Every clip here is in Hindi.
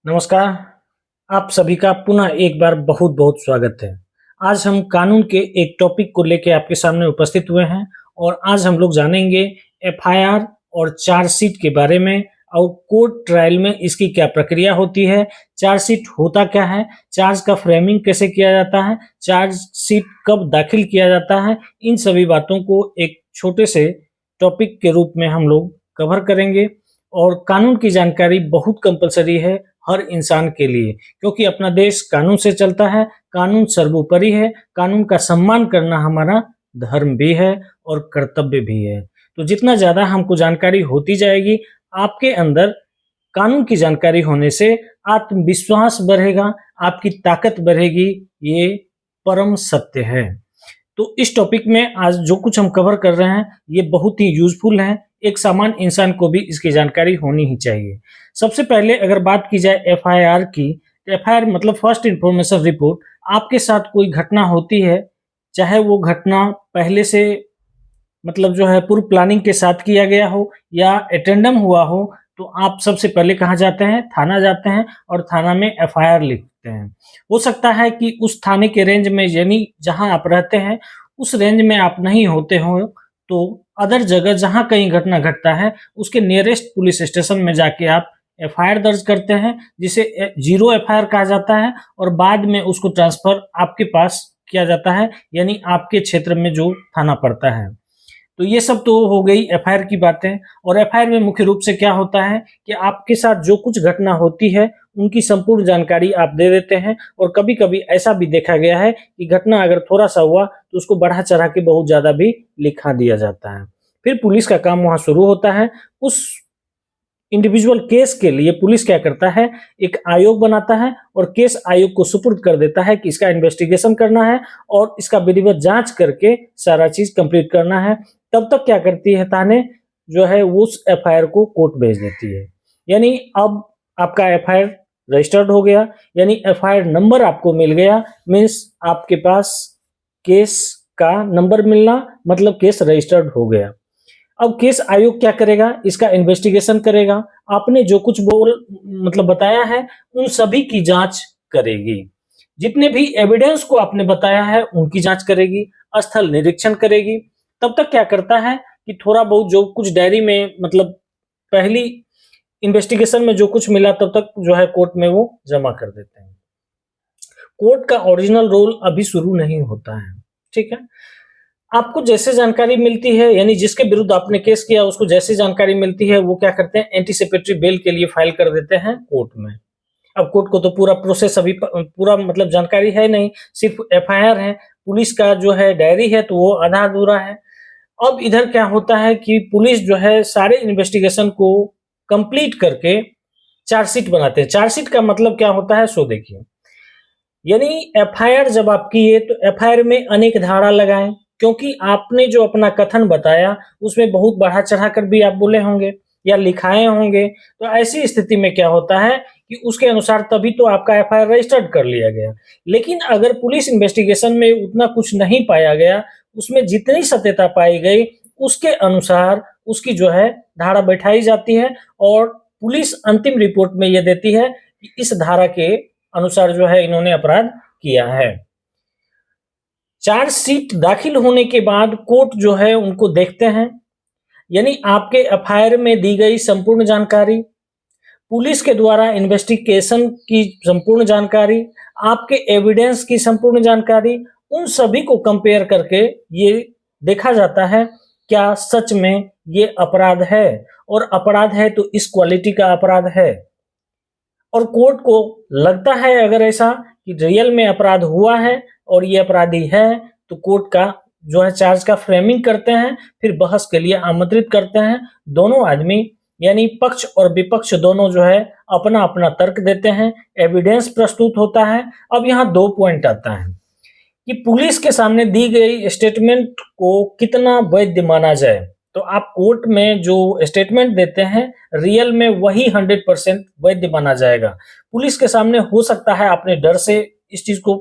नमस्कार, आप सभी का पुनः एक बार बहुत-बहुत स्वागत है। आज हम कानून के एक टॉपिक को लेके आपके सामने उपस्थित हुए हैं और आज हम लोग जानेंगे एफआईआर और चार्जशीट के बारे में और कोर्ट ट्रायल में इसकी क्या प्रक्रिया होती है, चार्जशीट होता क्या है, चार्ज का फ्रेमिंग कैसे किया जाता है, चार्जशीट कब दाखिल किया जाता है, इन सभी बातों को एक छोटे से टॉपिक के रूप में हम लोग कवर करेंगे और कानून की जानकारी बहुत कंपल्सरी है हर इंसान के लिए, क्योंकि अपना देश कानून से चलता है, कानून सर्वोपरि है, कानून का सम्मान करना हमारा धर्म भी है और कर्तव्य भी है। तो जितना ज़्यादा हमको जानकारी होती जाएगी, आपके अंदर कानून की जानकारी होने से आत्मविश्वास बढ़ेगा, आपकी ताकत बढ़ेगी, ये परम सत्य है। तो इस टॉपिक में आज जो कुछ हम कवर कर रहे हैं, ये बहुत ही यूज़फुल है। एक सामान्य इंसान को भी इसकी जानकारी होनी ही चाहिए। सबसे पहले अगर बात की जाए एफआईआर की, तो एफआईआर मतलब फर्स्ट इन्फॉर्मेशन रिपोर्ट। आपके साथ कोई घटना होती है, चाहे वो घटना पहले से मतलब जो है पूर्व प्लानिंग के साथ किया गया हो या एटेंडम हुआ हो, तो आप सबसे पहले कहाँ जाते हैं? थाना जाते हैं और थाना में एफआईआर लिखते हैं। हो सकता है कि उस थाने के रेंज में यानी जहाँ आप रहते हैं, उस रेंज में आप नहीं होते हो, तो अदर जगह जहाँ कहीं घटना घटता है, उसके नियरेस्ट पुलिस स्टेशन में जाके आप एफआईआर दर्ज करते हैं, जिसे ज़ीरो एफआईआर कहा जाता है और बाद में उसको ट्रांसफ़र आपके पास किया जाता है, यानी आपके क्षेत्र में जो थाना पड़ता है। तो ये सब तो हो गई एफआईआर की बातें और एफआईआर में मुख्य रूप से क्या होता है कि आपके साथ जो कुछ घटना होती है, उनकी संपूर्ण जानकारी आप दे देते हैं और कभी-कभी ऐसा भी देखा गया है कि घटना अगर थोड़ा-सा हुआ, तो उसको बढ़ा-चढ़ा के बहुत ज़्यादा भी लिखा दिया जाता है। फिर पुलिस का काम वहाँ शुरू होता है। उस इंडिविजुअल केस के लिए पुलिस क्या करता है, एक आयोग बनाता है और केस आयोग को सुपुर्द कर देता है कि इसका इन्वेस्टिगेशन करना है और इसका विधिवत जांच करके सारा चीज़ कंप्लीट करना है। तब तक क्या करती है थाने जो है उस एफआईआर को कोर्ट भेज देती है। यानी अब आपका एफआईआर रजिस्टर्ड हो गया, यानी एफआईआर नंबर आपको मिल गया, मीन्स आपके पास केस का नंबर मिलना मतलब केस रजिस्टर्ड हो गया। अब केस आयोग क्या करेगा? इसका इन्वेस्टिगेशन करेगा। आपने जो कुछ मतलब बताया है, उन सभी की जाँच करेगी। जितने भी एविडेंस को आपने बताया है, उनकी जाँच करेगी, स्थल निरीक्षण करेगी। तब तक क्या करता है कि थोड़ा बहुत जो कुछ डायरी में मतलब पहली इन्वेस्टिगेशन में जो कुछ मिला तब तक जो है कोर्ट में वो जमा कर देते हैं। कोर्ट का ओरिजिनल रोल अभी शुरू नहीं होता है, ठीक है? आपको जैसे जानकारी मिलती है यानी जिसके विरुद्ध आपने केस किया उसको जैसे जानकारी मिलती है वो क्या करते हैं एंटीसिपेटरी बेल के लिए फाइल कर देते हैं कोर्ट में। अब कोर्ट को तो पूरा प्रोसेस अभी पूरा मतलब जानकारी है नहीं, सिर्फ एफआईआर है, पुलिस का जो है डायरी है तो वो आधा अधूरा है। अब इधर क्या होता है कि पुलिस जो है सारे इन्वेस्टिगेशन को कंप्लीट करके चार्जशीट बनाते हैं। चार्जशीट का मतलब क्या होता है सो देखिए, यानी एफआईआर जब आप किए तो एफआईआर में अनेक धारा लगाएं, क्योंकि आपने जो अपना कथन बताया उसमें बहुत बढ़ा चढ़ा कर भी आप बोले होंगे या लिखाए होंगे, तो ऐसी स्थिति में क्या होता है कि उसके अनुसार तभी तो आपका एफआईआर रजिस्टर्ड कर लिया गया। लेकिन अगर पुलिस इन्वेस्टिगेशन में उतना कुछ नहीं पाया गया, उसमें जितनी सत्यता पाई गई उसके अनुसार उसकी जो है धारा बैठाई जाती है और पुलिस अंतिम रिपोर्ट में यह देती है कि इस धारा के अनुसार जो है इन्होंने अपराध किया है। चार्जशीट दाखिल होने के बाद कोर्ट जो है उनको देखते हैं, यानी आपके एफआईआर में दी गई संपूर्ण जानकारी, पुलिस के द्वारा इन्वेस्टिगेशन की संपूर्ण जानकारी, आपके एविडेंस की संपूर्ण जानकारी, उन सभी को कंपेयर करके ये देखा जाता है क्या सच में ये अपराध है और अपराध है तो इस क्वालिटी का अपराध है। और कोर्ट को लगता है अगर ऐसा कि रियल में अपराध हुआ है और ये अपराधी है, तो कोर्ट का जो है चार्ज का फ्रेमिंग करते हैं, फिर बहस के लिए आमंत्रित करते हैं। दोनों आदमी यानी पक्ष और विपक्ष दोनों जो है अपना-अपना तर्क देते हैं, एविडेंस प्रस्तुत होता है। अब यहाँ 2 पॉइंट आता है कि पुलिस के सामने दी गई स्टेटमेंट को कितना वैध माना जाए। तो आप कोर्ट में जो स्टेटमेंट देते हैं रियल में वही 100% वैध माना जाएगा। पुलिस के सामने हो सकता है आपने डर से इस चीज को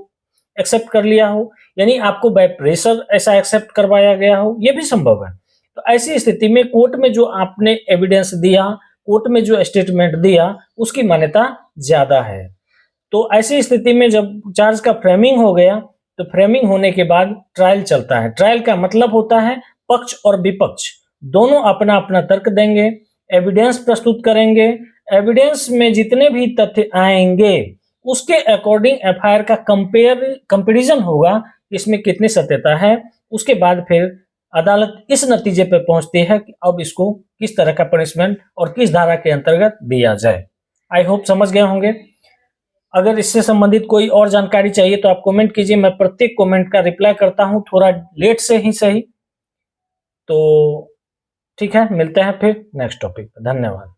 एक्सेप्ट कर लिया हो, यानी आपको बाय प्रेशर ऐसा एक्सेप्ट करवाया गया हो, ये भी संभव है। तो ऐसी स्थिति में कोर्ट में जो आपने एविडेंस दिया, कोर्ट में जो स्टेटमेंट दिया उसकी मान्यता ज्यादा है। तो ऐसी स्थिति में जब चार्ज का फ्रेमिंग हो गया तो फ्रेमिंग होने के बाद ट्रायल चलता है। ट्रायल का मतलब होता है पक्ष और विपक्ष दोनों अपना अपना तर्क देंगे, एविडेंस प्रस्तुत करेंगे। एविडेंस में जितने भी तथ्य आएंगे उसके अकॉर्डिंग एफआईआर का कंपैरिजन होगा, इसमें कितनी सत्यता है। उसके बाद फिर अदालत इस नतीजे पर पहुंचती है कि अब इसको किस तरह का पनिशमेंट और किस धारा के अंतर्गत दिया जाए। आई होप समझ गए होंगे। अगर इससे संबंधित कोई और जानकारी चाहिए तो आप कमेंट कीजिए, मैं प्रत्येक कमेंट का रिप्लाई करता हूं, थोड़ा लेट से ही सही। तो ठीक है, मिलते हैं फिर नेक्स्ट टॉपिक पर। धन्यवाद।